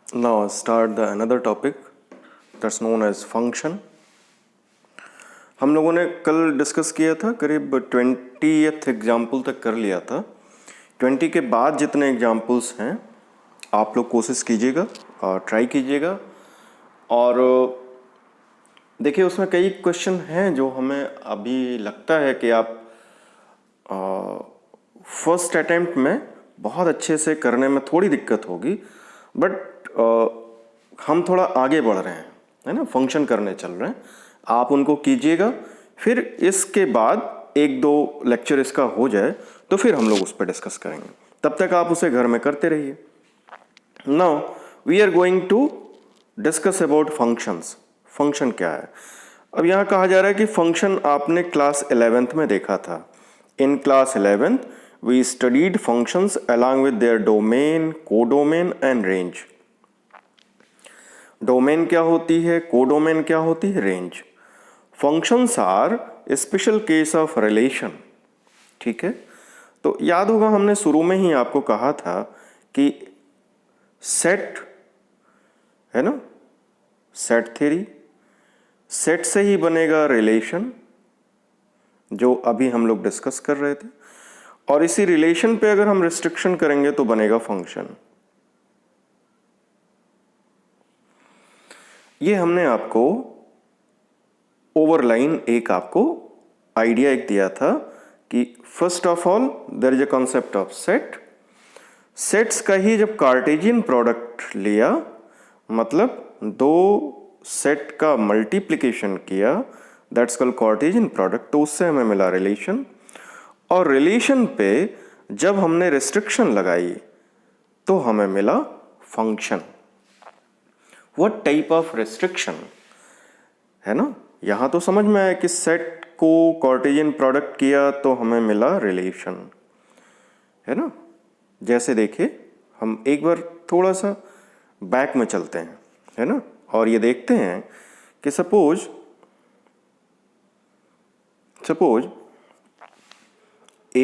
Now start the another topic that's known as function. हम लोगों ने कल डिस्कस किया था, करीब 20th एग्जाम्पल तक कर लिया था। 20 के बाद जितने एग्जाम्पल्स हैं आप लोग कोशिश कीजिएगा और ट्राई कीजिएगा। और देखिए उसमें कई क्वेश्चन हैं जो हमें अभी लगता है कि आप फर्स्ट अटेम्प्ट में बहुत अच्छे से करने में थोड़ी दिक्कत होगी, बट हम थोड़ा आगे बढ़ रहे हैं, है ना, फंक्शन करने चल रहे हैं। आप उनको कीजिएगा, फिर इसके बाद एक दो लेक्चर इसका हो जाए तो फिर हम लोग उस पर डिस्कस करेंगे। तब तक आप उसे घर में करते रहिए। Now we are going to discuss about functions. Function क्या है? अब यहाँ कहा जा रहा है कि फंक्शन आपने क्लास 11th में देखा था। In class 11th we studied functions along with their domain, codomain and range. Domain क्या होती है, कोडोमेन क्या होती है, range. Functions are special case of relation. ठीक है, तो याद होगा हमने शुरू में ही आपको कहा था कि सेट है ना, सेट थ्योरी, सेट से ही बनेगा रिलेशन, जो अभी हम लोग डिस्कस कर रहे थे। और इसी रिलेशन पे अगर हम रिस्ट्रिक्शन करेंगे तो बनेगा फंक्शन। ये हमने आपको ओवरलाइन एक आपको आइडिया एक दिया था कि first of all there is a concept of set. Sets का ही जब कार्टेशियन प्रोडक्ट लिया, मतलब दो सेट का मल्टीप्लिकेशन किया, दैट्स कॉल्ड कार्टेशियन प्रोडक्ट, तो उससे हमें मिला रिलेशन। और रिलेशन पे जब हमने रिस्ट्रिक्शन लगाई तो हमें मिला function. What type of restriction, है ना, यहां तो समझ में आया कि सेट को कार्टेशियन प्रोडक्ट किया तो हमें मिला रिलेशन, है ना। जैसे देखिए हम एक बार थोड़ा सा बैक में चलते हैं, है ना, और ये देखते हैं कि suppose A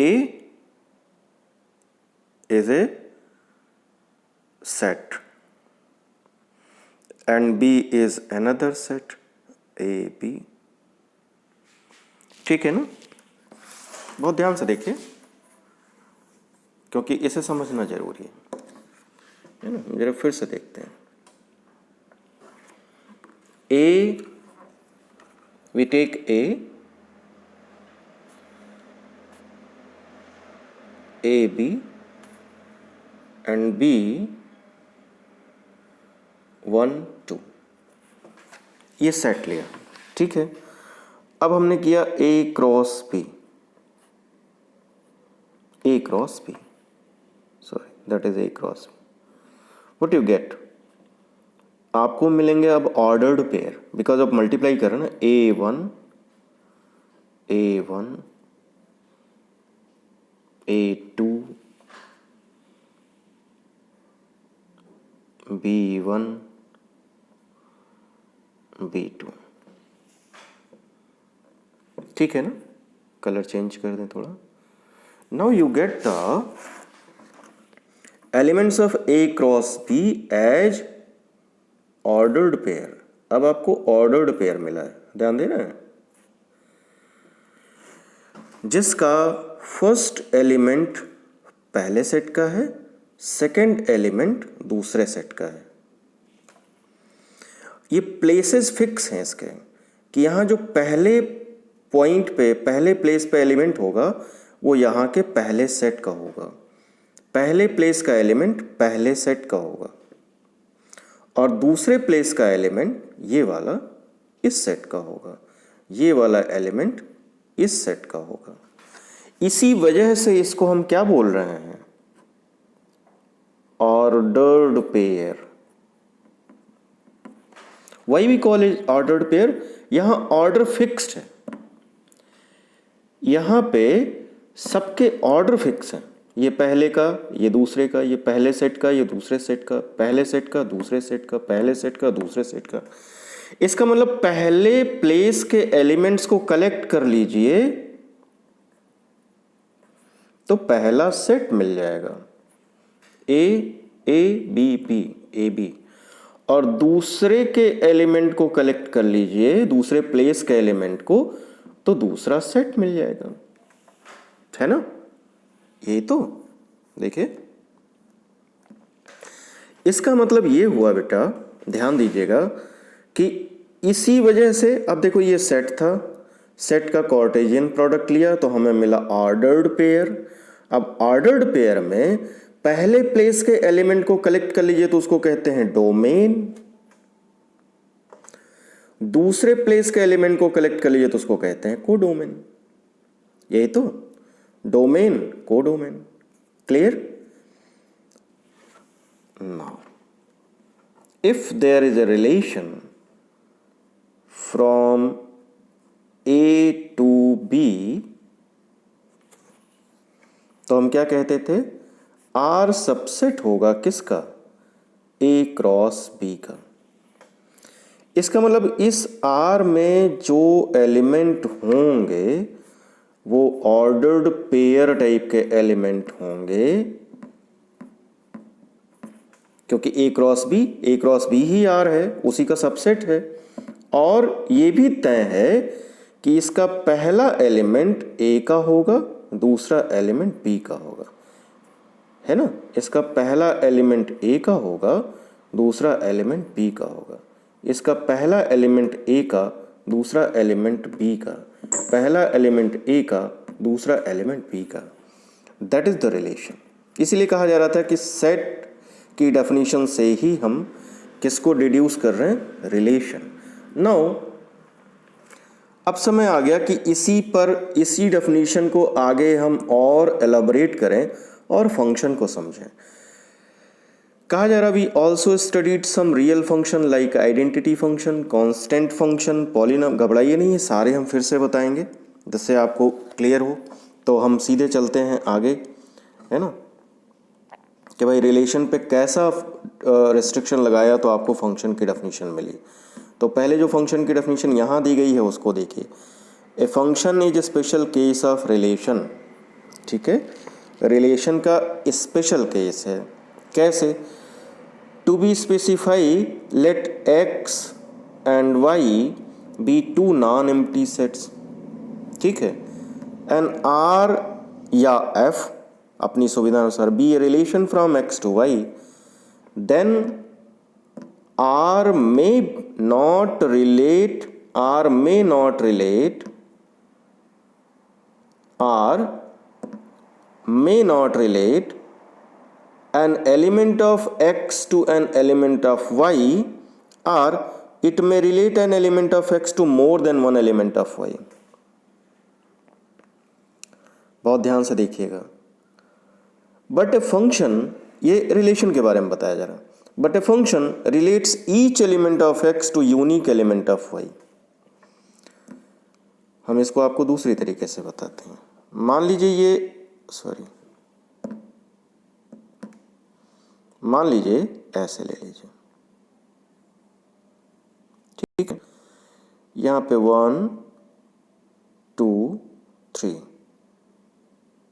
is a set and B is another set, A B। ठीक है ना, बहुत ध्यान से देखिए क्योंकि इसे समझना जरूरी है ना। जरा फिर से देखते हैं। A, we take A B and B 1 2, ये सेट लिया। ठीक है, अब हमने किया A cross B, A cross B, sorry that is A cross B। What you get, आपको मिलेंगे अब ऑर्डर्ड पेयर, बिकॉज आप मल्टीप्लाई कर रहे हैं ना, A1 A2 B1 B2। ठीक है ना, कलर चेंज कर दें थोड़ा। Now you get the elements of A cross B as ordered pair. अब आपको ऑर्डर्ड पेयर मिला है, ध्यान देना है, जिसका फर्स्ट एलिमेंट पहले सेट का है, सेकंड एलिमेंट दूसरे सेट का है। ये प्लेसेस फिक्स हैं इसके कि यहाँ जो पहले पॉइंट पे, पहले प्लेस पे एलिमेंट होगा वो यहाँ के पहले सेट का होगा। पहले प्लेस का एलिमेंट पहले सेट का होगा और दूसरे प्लेस का एलिमेंट ये वाला इस सेट का होगा, ये वाला एलिमेंट इस सेट का होगा। इसी वजह से इसको हम क्या बोल रहे हैं, ordered pair. Why we call it ordered pair, यहां ऑर्डर फिक्स्ड है, यहां पे सबके ऑर्डर फिक्स है। ये पहले का, ये दूसरे का, ये पहले सेट का, ये दूसरे सेट का, पहले सेट का, दूसरे सेट का, पहले सेट का, दूसरे सेट का। इसका मतलब पहले प्लेस के एलिमेंट्स को कलेक्ट कर लीजिए तो पहला सेट मिल जाएगा। A B B, A B. और दूसरे के एलिमेंट को कलेक्ट कर लीजिए, दूसरे प्लेस के एलिमेंट को, तो दूसरा सेट मिल जाएगा, है ना। ये तो देखिए, इसका मतलब ये हुआ बेटा, ध्यान दीजिएगा कि इसी वजह से, अब देखो ये सेट था, सेट का कार्टेशियन प्रोडक्ट लिया तो हमें मिला ऑर्डर्ड पेयर। अब ऑर्डर्ड पेयर में पहले प्लेस के एलिमेंट को कलेक्ट कर लीजिए तो उसको कहते हैं डोमेन, दूसरे प्लेस के एलिमेंट को कलेक्ट कर लीजिए तो उसको कहते हैं कोडोमेन। यही तो, domain codomain, clear. Now if there is a relation from A to B, तो हम क्या कहते थे, R सबसेट होगा किसका, A क्रॉस B का। इसका मतलब इस R में जो एलिमेंट होंगे वो ऑर्डर्ड पेयर टाइप के एलिमेंट होंगे, क्योंकि A cross B he R है, उसी का सबसेट है। और ये भी तय है कि इसका पहला एलिमेंट A का होगा, दूसरा एलिमेंट B का होगा, है ना। इसका पहला एलिमेंट A का होगा, दूसरा एलिमेंट B का होगा। इसका पहला एलिमेंट A का, दूसरा एलिमेंट B का, पहला एलिमेंट A का, दूसरा एलिमेंट B का। That is the relation. इसीलिए कहा जा रहा था कि सेट की डेफिनेशन से ही हम किसको डिड्यूस कर रहे हैं, रिलेशन। नाउ अब समय आ गया कि इसी डेफिनेशन को आगे हम और एलाबोरेट करें और फंक्शन को समझें। कहा जा रहा, we also studied some real function like identity function, constant function, polynomial. घबराइए नहीं, ये सारे हम फिर से बताएंगे जिससे आपको क्लियर हो। तो हम सीधे चलते हैं आगे, है ना, कि भाई रिलेशन पे कैसा रिस्ट्रिक्शन लगाया तो आपको फंक्शन की डेफिनेशन मिली। तो पहले जो फंक्शन की डेफिनेशन यहाँ दी गई है उसको देखिए। A function is a special case of relation, ठीक है, रिलेशन का स्पेशल केस है। कैसे, to be specify let x and y be two non empty sets, ठीक है, एंड आर या एफ अपनी सुविधा अनुसार be a relation from x to y, then R may not relate an element of X to an element of Y, or it may relate an element of X to more than one element of Y। बहुत ध्यान से देखिएगा। But a function, ये relation के बारे में बताया जा रहा है। But a function relates each element of X to unique element of Y। हम इसको आपको दूसरी तरीके से बताते हैं। मान लीजिए मान लीजिए ऐसे ले लीजिए, ठीक है, यहां पे 1 2 3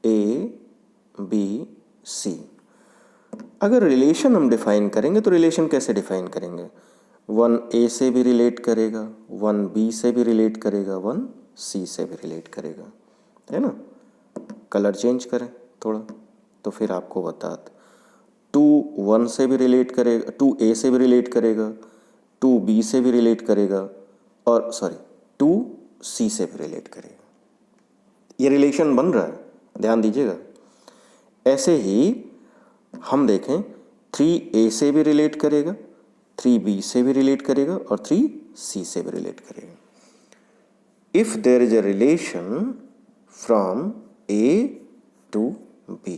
A B C। अगर रिलेशन हम डिफाइन करेंगे तो रिलेशन कैसे डिफाइन करेंगे, 1 A से भी रिलेट करेगा, 1 B से भी रिलेट करेगा, 1 C से भी रिलेट करेगा, है ना। कलर चेंज करें थोड़ा तो फिर आपको बताते, 2 1 से भी रिलेट करेगा, 2 A से भी रिलेट करेगा, 2 B से भी रिलेट करेगा, और 2 C से भी रिलेट करेगा। ये रिलेशन बन रहा है, ध्यान दीजिएगा। ऐसे ही हम देखें, 3A से भी रिलेट करेगा, 3B से भी रिलेट करेगा, और 3C से भी रिलेट करेगा। If there is a relation from A to B,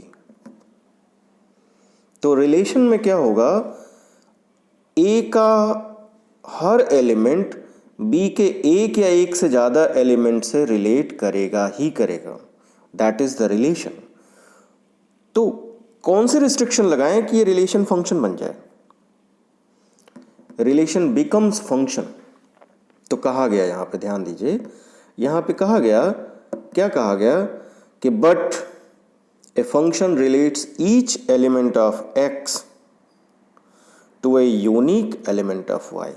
तो रिलेशन में क्या होगा, A का हर एलिमेंट B के एक या एक से ज्यादा एलिमेंट से रिलेट करेगा ही करेगा। That is the relation. तो कौन से रिस्ट्रिक्शन लगाएं कि ये रिलेशन फंक्शन बन जाए, रिलेशन बिकम्स फंक्शन। तो कहा गया, यहां पे ध्यान दीजिए, यहां पे कहा गया, क्या कहा गया कि but a function relates each element of x to a unique element of y.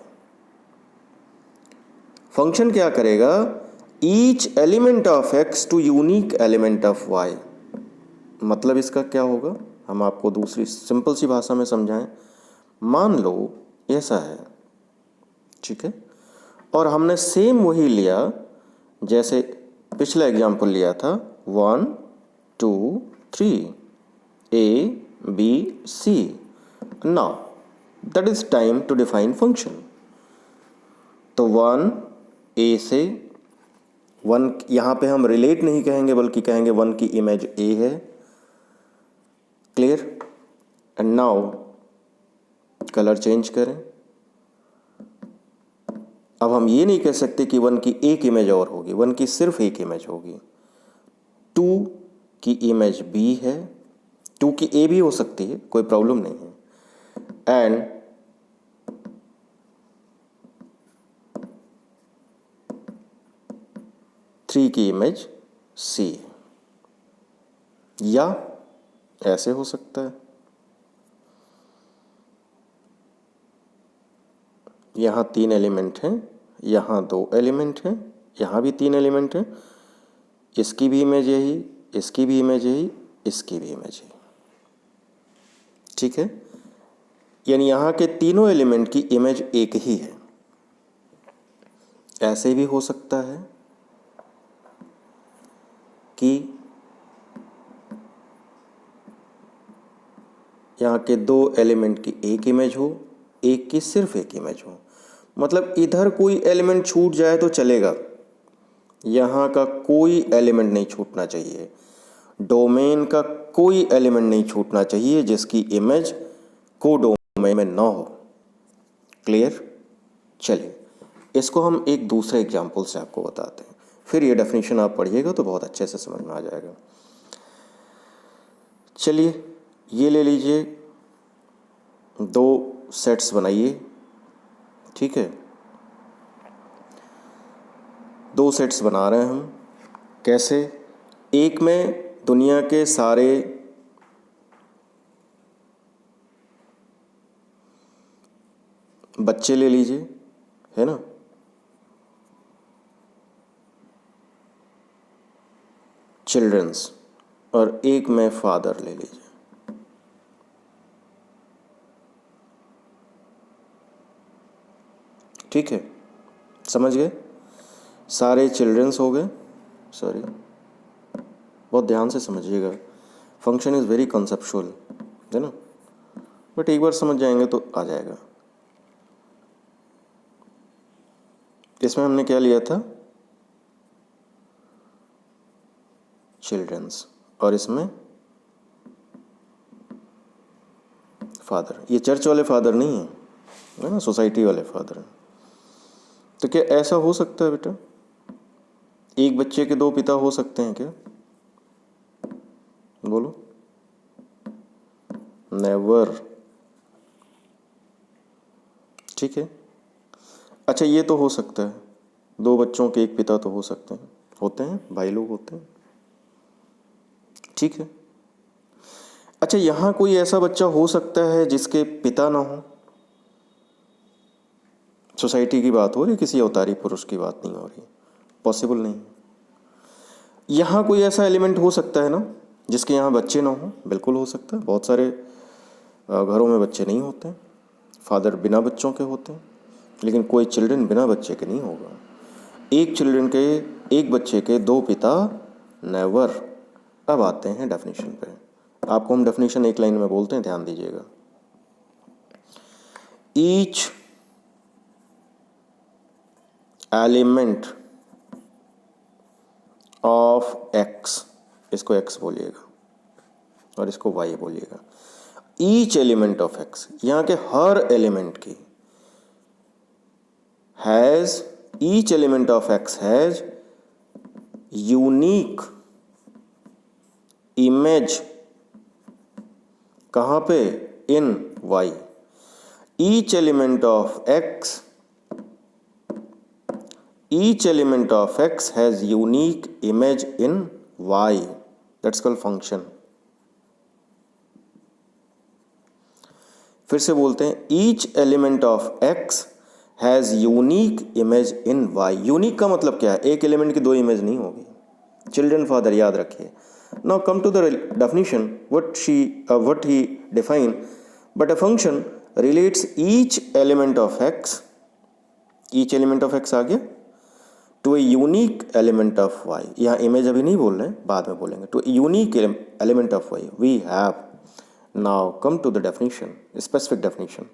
Function क्या करेगा, each element of x to unique element of y. मतलब इसका क्या होगा, हम आपको दूसरी सिंपल सी भाषा में समझाएं। मान लो ऐसा है, ठीक है, और हमने सेम वही लिया जैसे पिछला एग्जाम्पल लिया था, 1 2 3 A B C। Now that is time to define function. तो 1 A से 1 यहाँ पे हम रिलेट नहीं कहेंगे बल्कि कहेंगे 1 की इमेज A है। Clear? And now colour change करें। अब हम ये नहीं कह सकते कि 1 की एक इमेज और होगी, 1 की सिर्फ एक इमेज होगी। 2 की इमेज B है, 2 की A भी हो सकती है, कोई प्रॉब्लम नहीं है। एंड 3 की इमेज C है। या ऐसे हो सकता है, यहाँ 3 एलिमेंट हैं, यहाँ 2 एलिमेंट हैं, यहाँ भी 3 एलिमेंट हैं, इसकी भी इमेज यही, इसकी भी इमेज यही, इसकी भी इमेज यही। ठीक है, यानी यहाँ के तीनों एलिमेंट की इमेज एक ही है। ऐसे भी हो सकता है कि यहाँ के 2 एलिमेंट की एक इमेज हो, एक की सिर्फ एक इमेज हो। मतलब इधर कोई एलिमेंट छूट जाए तो चलेगा, यहाँ का कोई एलिमेंट नहीं छूटना चाहिए, डोमेन का कोई एलिमेंट नहीं छूटना चाहिए जिसकी इमेज को डोमेन में ना हो। क्लियर? चलिए इसको हम एक दूसरे एग्जाम्पल से आपको बताते हैं, फिर ये डेफिनेशन आप पढ़िएगा तो बहुत अच्छे से समझ में आ जाएगा। चलिए ये ले लीजिए, 2 सेट्स बनाइए, ठीक है, 2 सेट्स बना रहे हैं हम। कैसे? एक में दुनिया के सारे बच्चे ले लीजिए, है ना, चिल्ड्रंस, और एक में फादर ले लीजिए। ठीक है, समझ गए? सारे चिल्ड्रंस हो गए, सॉरी बहुत ध्यान से समझिएगा, फंक्शन इज़ वेरी कंसेप्चुअल, है ना, बट एक बार समझ जाएंगे तो आ जाएगा। इसमें हमने क्या लिया था, चिल्ड्रंस, और इसमें फादर। ये चर्च वाले फादर नहीं है ना, सोसाइटी वाले फादर हैं। तो क्या ऐसा हो सकता है बेटा, एक बच्चे के 2 पिता हो सकते हैं क्या? बोलो। नेवर। ठीक है, अच्छा ये तो हो सकता है, 2 बच्चों के एक पिता तो हो सकते हैं, होते हैं, भाई लोग होते हैं। ठीक है, अच्छा यहाँ कोई ऐसा बच्चा हो सकता है जिसके पिता ना हो? सोसाइटी की बात हो रही, किसी अवतारी पुरुष की बात नहीं हो रही, पॉसिबल नहीं। यहाँ कोई ऐसा एलिमेंट हो सकता है ना जिसके यहाँ बच्चे ना हो? बिल्कुल हो सकता है, बहुत सारे घरों में बच्चे नहीं होते हैं, फादर बिना बच्चों के होते हैं, लेकिन कोई चिल्ड्रन बिना बच्चे के नहीं होगा। एक बच्चे के 2 पिता, नेवर। अब आते हैं डेफिनेशन पे। आपको हम डेफिनेशन एक लाइन में बोलते हैं, ध्यान दीजिएगा। ईच एलिमेंट ऑफ एक्स, इसको एक्स बोलिएगा और इसको वाई बोलिएगा। ईच एलिमेंट ऑफ एक्स, यहाँ के हर एलिमेंट की, has, each element of X has unique image, कहाँ पे? In Y. Each element of X, each element of x has unique image in y, that's called function. फिर से बोलते हैं each element of x has unique image in y. Unique का मतलब क्या है? एक एलिमेंट की दो इमेज नहीं होगी। चिल्ड्रन फादर याद रखिए। Now come to the definition what he define, but a function relates each element of x, each element of x आ गया, to a unique element of y। यहाँ इमेज अभी नहीं बोल रहे हैं, बाद में बोलेंगे। to a unique element of y we have। now come to the definition, specific definition।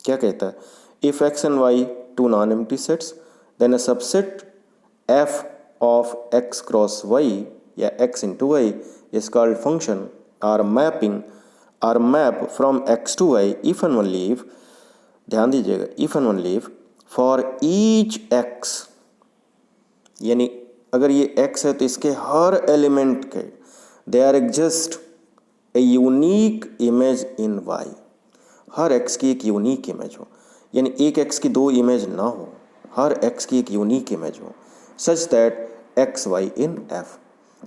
क्या कहता है? if x and y two non-empty sets, then a subset f of x cross y या x into y is called function or mapping or map from x to y if and only if, ध्यान दीजिएगा, if and only if for each x, यानी अगर ये x है तो इसके हर element के there exists a unique image in y। Her x की एक यूनिक इमेज हो, यानी एक x की दो इमेज ना हो, हर x की एक यूनिक इमेज हो, such that x y in f,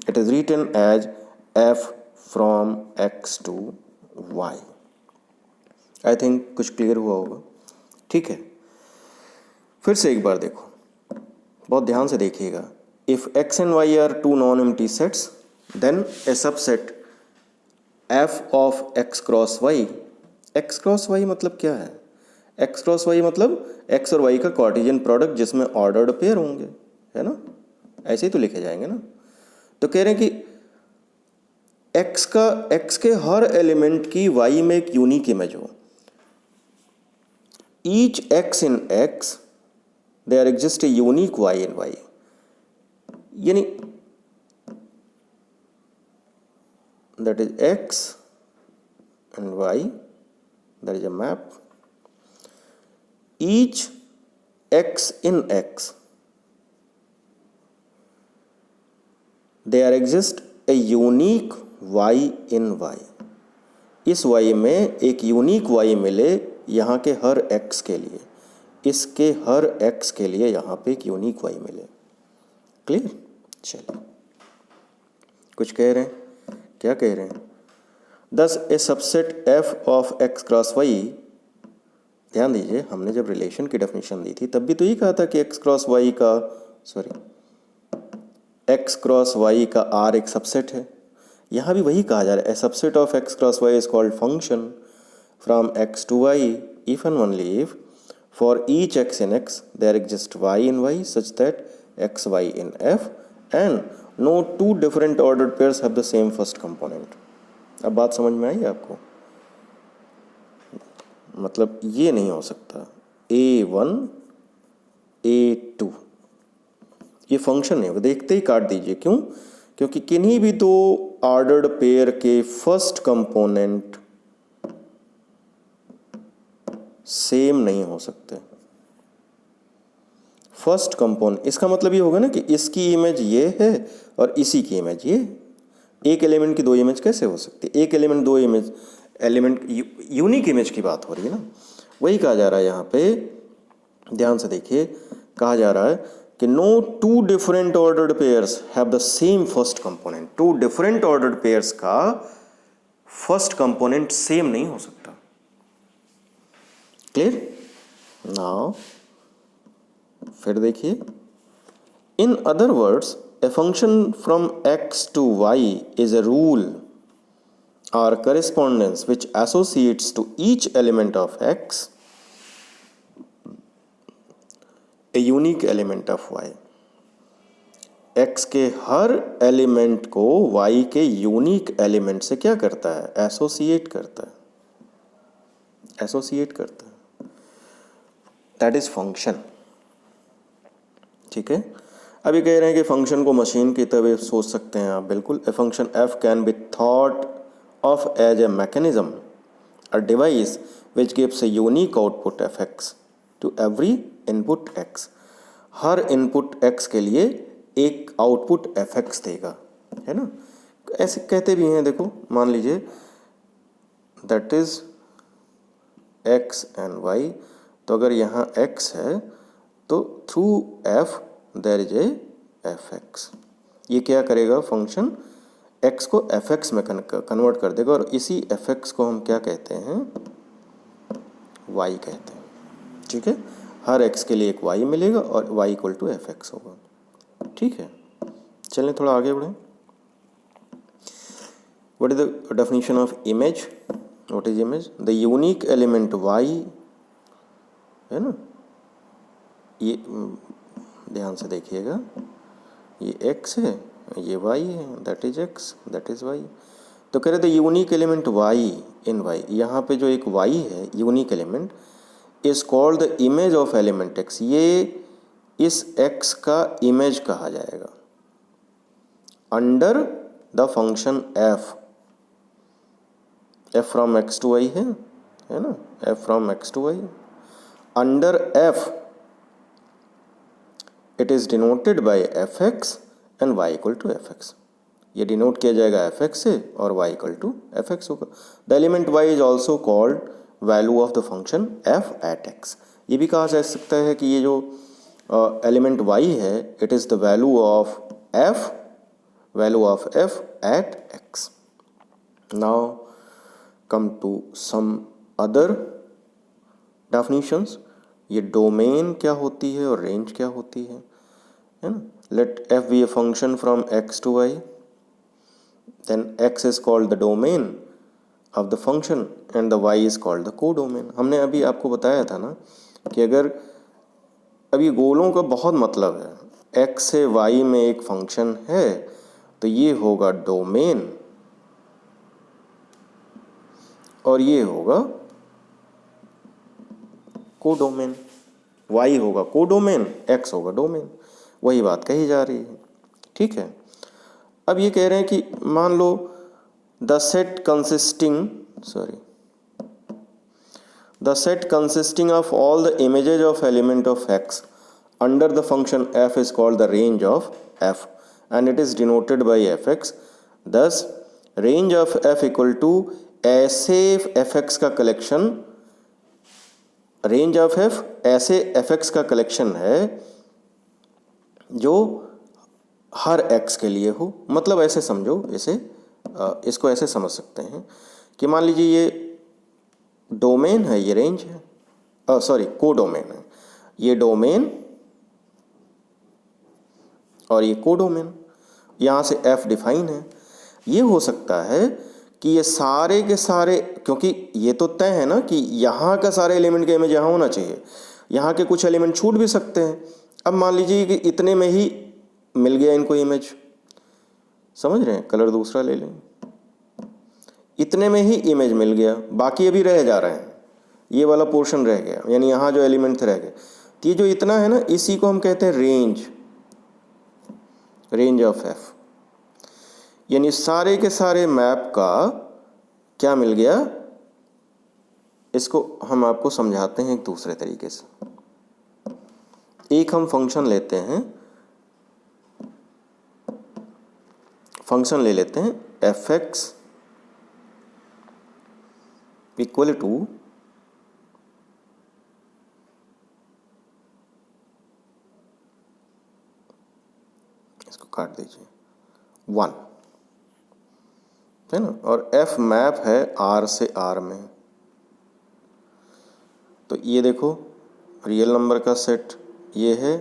it is written as f from x to y। I think कुछ क्लियर हुआ होगा, ठीक है। फिर से एक बार देखो, बहुत ध्यान से देखिएगा। If x and y are two non empty sets, then a subset f of x cross y। x cross y मतलब क्या है? x क्रॉस y मतलब x और y का कार्टेशियन प्रोडक्ट जिसमें ऑर्डर्ड पेयर होंगे, है ना? ऐसे ही तो लिखे जाएंगे ना। तो कह रहे हैं कि x के हर एलिमेंट की y में एक यूनिक इमेज हो। Each x in x there exist a unique y in y, यानी that is x and y, there is a map, each x in x there exists a unique y in y। इस y में एक unique y मिले यहाँ के हर x के लिए, इसके हर x के लिए यहाँ पे एक यूनिक y मिले। क्लियर? चलिए, कुछ कह रहे हैं? क्या कह रहे हैं? Thus a subset f of x cross y। ध्यान दीजिए, हमने जब रिलेशन की डेफिनेशन दी थी तब भी तो यही कहा था कि x क्रॉस y का R एक सबसेट है। यहाँ भी वही कहा जा रहा है, a subset of x cross y is called function from x to y if and only if for each x in x there exists y in y such that x y in f and no two different ordered pairs have the same first component। अब बात समझ में आई आपको? मतलब ये नहीं हो सकता a1 a2, ये फंक्शन है, देखते ही काट दीजिए। क्यों? क्योंकि किन्हीं भी दो ऑर्डर्ड पेयर के फर्स्ट कंपोनेंट सेम नहीं हो सकते। फर्स्ट कंपोनेंट, इसका मतलब ये होगा ना कि इसकी इमेज ये है और इसी की इमेज ये। एक एलिमेंट की दो इमेज कैसे हो सकती है? एक एलिमेंट दो इमेज, एलिमेंट यूनिक इमेज की बात हो रही है ना। वही कहा जा रहा है यहाँ पे, ध्यान से देखिए, कहा जा रहा है कि no two different ordered pairs have the same first component. Two different ordered pairs का फर्स्ट कंपोनेंट सेम नहीं हो सकता। क्लियर? नाउ फिर देखिए, in other words a function from x to y is a rule और correspondence which associates to each element of x a unique element of y। x के हर element को y के यूनिक एलिमेंट से क्या करता है? एसोसिएट करता है, एसोसिएट करता है। That is function. ठीक है। अभी कह रहे हैं कि फंक्शन को मशीन की तरह सोच सकते हैं आप। बिल्कुल। A function f can be thought of as a mechanism, a device which gives a unique output fx to every input x। हर इनपुट x के लिए एक आउटपुट fx देगा, है ना। ऐसे कहते भी हैं, देखो मान लीजिए that is x and y। तो अगर यहाँ x है तो through f there is a fx। ये क्या करेगा? फंक्शन x को fx में कन्वर्ट कर देगा और इसी fx को हम क्या कहते हैं? y कहते हैं। ठीक है, हर x के लिए एक y मिलेगा और y equal to F x होगा। ठीक है, चलें थोड़ा आगे बढ़ें। What is the definition of image? What is image? The unique element y, है ना, ये ध्यान से देखिएगा, ये x है, ये y है, that is x, that is y। तो कह रहे थे unique element y in y, यहाँ पे जो एक y है unique element is called the image of element x, ये इस x का इमेज कहा जाएगा under the function f from x to y है ना, f from x to y under f it is denoted by F x and y equal to F x. ये denote किया जाएगा एफ एक्स से और y equal to F x होगा। The element y is also called value of the function f at x। ये भी कहा जा सकता है कि ये जो एलिमेंट y है it is the value of f at x। Now come to some other definitions. ये डोमेन क्या होती है और रेंज क्या होती है ना। Let f be a function from x to y, then x is called the domain of the function and the y is called the codomain। हमने अभी आपको बताया था ना कि अगर अभी गोलों का बहुत मतलब है, x से y में एक फंक्शन है तो ये होगा डोमेन और ये होगा कोडोमेन। y होगा कोडोमेन, x होगा डोमेन, वही बात कही जा रही है। ठीक है, अब ये कह रहे हैं कि मान लो the set consisting of all the images of element of x under the function f is called the range of f and it is denoted by F X. Thus range of f equal to ऐसे F X का collection, range of f ऐसे F X का collection है जो हर x के लिए हो। मतलब ऐसे समझो, इसे इसको ऐसे समझ सकते हैं कि मान लीजिए ये डोमेन है, ये रेंज है, सॉरी कोडोमेन है, ये डोमेन और ये कोडोमेन, यहाँ से f डिफाइन है। ये हो सकता है कि ये सारे के सारे, क्योंकि ये तो तय है ना कि यहाँ का सारे एलिमेंट का इमेज यहाँ होना चाहिए, यहाँ के कुछ एलिमेंट छूट भी सकते हैं। अब मान लीजिए कि इतने में ही मिल गया इनको इमेज, समझ रहे हैं, कलर दूसरा ले लें, इतने में ही इमेज मिल गया, बाकी अभी रह जा रहे हैं, ये वाला पोर्शन रह गया, यानी यहाँ जो एलिमेंट थे रह गए। तो ये जो इतना है ना, इसी को हम कहते हैं रेंज ऑफ f, यानी सारे के सारे मैप का क्या मिल गया। इसको हम आपको समझाते हैं एक दूसरे तरीके से। एक हम फंक्शन लेते हैं, फंक्शन ले लेते हैं एफ एक्स इक्वल टू इसको काट दीजिए 1, है ना, और f मैप है r से r में। तो ये देखो रियल नंबर का सेट ये है,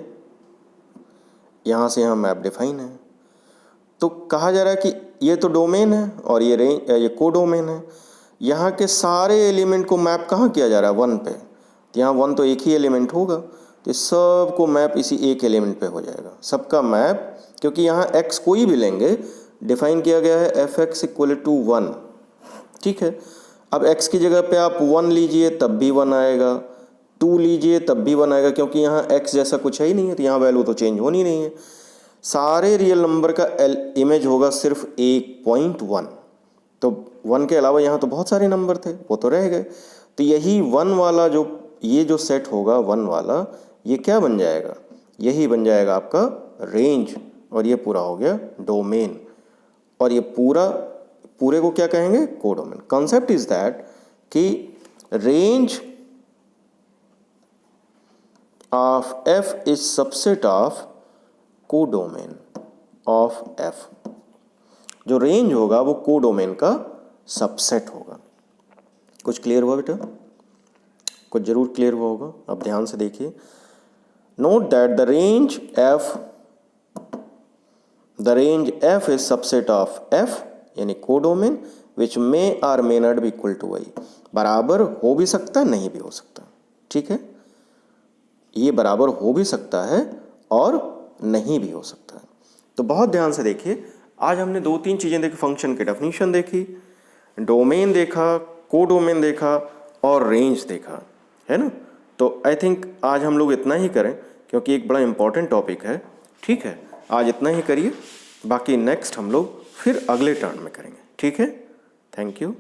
यहाँ से यहाँ मैप डिफाइन है। तो कहा जा रहा है कि ये तो डोमेन है और ये कोडोमेन है। यहाँ के सारे एलिमेंट को मैप कहाँ किया जा रहा है, 1 पे। तो यहाँ 1 तो एक ही एलिमेंट होगा, तो सब को मैप इसी एक एलिमेंट पे हो जाएगा, सबका मैप, क्योंकि यहाँ x कोई भी लेंगे डिफाइन किया गया है एफ एक्स इक्वल टू 1। ठीक है, अब x की जगह पे आप 1 लीजिए तब भी 1 आएगा, 2 लीजिए तब भी 1 आएगा, क्योंकि यहाँ x जैसा कुछ है ही नहीं है, तो यहाँ वैल्यू तो चेंज होनी नहीं है। सारे रियल नंबर का इमेज होगा सिर्फ 1.1। तो 1 के अलावा यहाँ तो बहुत सारे नंबर थे, वो तो रह गए। तो यही 1 वाला जो ये जो सेट होगा 1 वाला, ये क्या बन जाएगा, यही बन जाएगा आपका रेंज, और ये पूरा हो गया डोमेन, और ये पूरे को क्या कहेंगे, कोडोमेन। कॉन्सेप्ट इज दैट कि range of f is subset of codomain of f। जो रेंज होगा वो कोडोमेन का सबसेट होगा। कुछ क्लियर हुआ बेटा? आपको जरूर क्लियर हुआ होगा। अब ध्यान से देखिए, note that the range F is subset of F यानी codomain which may or may not be equal to Y. बराबर हो भी सकता है, नहीं भी हो सकता, ठीक है, ये बराबर हो भी सकता है और नहीं भी हो सकता है। तो बहुत ध्यान से देखिए, आज हमने 2-3 चीज़ें देखी, फंक्शन की डेफिनेशन देखी, डोमेन देखा, कोडोमेन देखा और रेंज देखा, है ना। तो आई थिंक आज हम लोग इतना ही करें क्योंकि एक बड़ा इंपॉर्टेंट टॉपिक है, ठीक है। आज इतना ही करिए, बाकी नेक्स्ट हम लोग फिर अगले टर्न में करेंगे, ठीक है। Thank you.